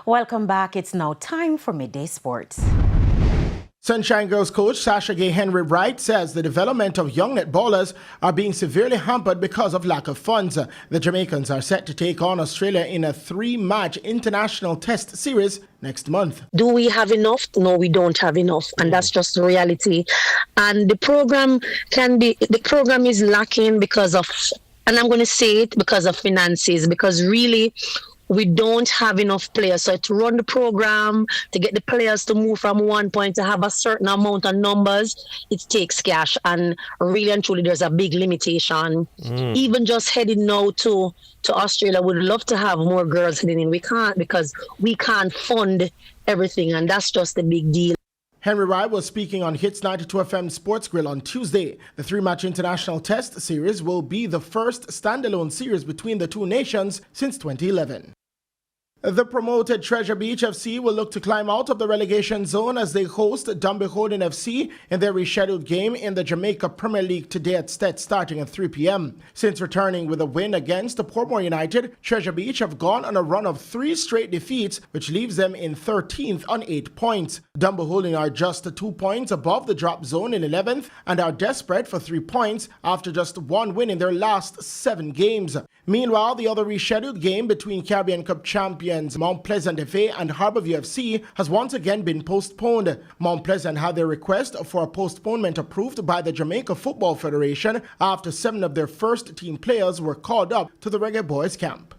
Welcome back. It's now time for Midday Sports. Sunshine Girls coach Sasha Gay Henry Wright says the development of young netballers are being severely hampered because of lack of funds. The Jamaicans are set to take on Australia in a 3-match international test series next month. Do we have enough? No, we don't have enough, and that's just the reality. And the program is lacking because of, and I'm going to say it, because of finances, because really we don't have enough players. So to run the program, to get the players to move from one point, to have a certain amount of numbers, it takes cash. And really and truly, there's a big limitation. Even just heading now to Australia, would love to have more girls heading in. We can't, because we can't fund everything. And that's just a big deal. Henry Wright was speaking on Hits 92 FM Sports Grill on Tuesday. The 3-match international test series will be the first standalone series between the two nations since 2011. The promoted Treasure Beach FC will look to climb out of the relegation zone as they host Dumbeholden FC in their rescheduled game in the Jamaica Premier League today at Stett, starting at 3 p.m. Since returning with a win against Portmore United, Treasure Beach have gone on a run of 3 straight defeats, which leaves them in 13th on 8 points. Dumbeholden are just 2 points above the drop zone in 11th and are desperate for 3 points after just 1 win in their last 7 games. Meanwhile, the other rescheduled game between Caribbean Cup champions Mount Pleasant FA and Harbourview FC has once again been postponed. Mount Pleasant had their request for a postponement approved by the Jamaica Football Federation after 7 of their first team players were called up to the Reggae Boys camp.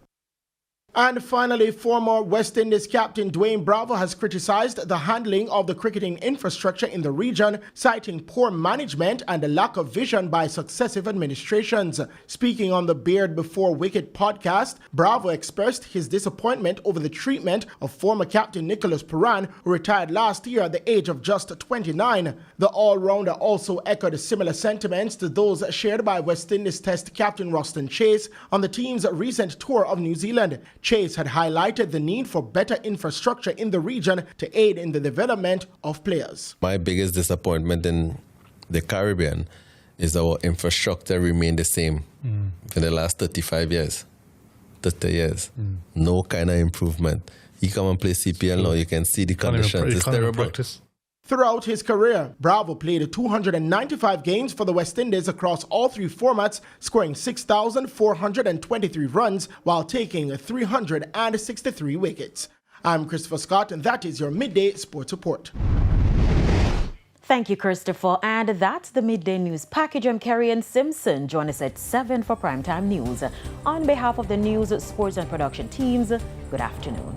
And finally, former West Indies captain Dwayne Bravo has criticized the handling of the cricketing infrastructure in the region, citing poor management and a lack of vision by successive administrations. Speaking on the Beard Before Wicket podcast, Bravo expressed his disappointment over the treatment of former captain Nicholas Puran, who retired last year at the age of just 29. The all-rounder also echoed similar sentiments to those shared by West Indies Test captain Roston Chase on the team's recent tour of New Zealand. Chase had highlighted the need for better infrastructure in the region to aid in the development of players. My biggest disappointment in the Caribbean is our infrastructure remained the same for the last 35 years, 30 years. No kind of improvement. You come and play CPL now, you can see the conditions. It's terrible. Throughout his career, Bravo played 295 games for the West Indies across all 3 formats, scoring 6,423 runs while taking 363 wickets. I'm Christopher Scott, and that is your Midday Sports Report. Thank you, Christopher. And that's the Midday News Package. I'm Carrie-Ann Simpson. Join us at 7 for Primetime News. On behalf of the news, sports and production teams, good afternoon.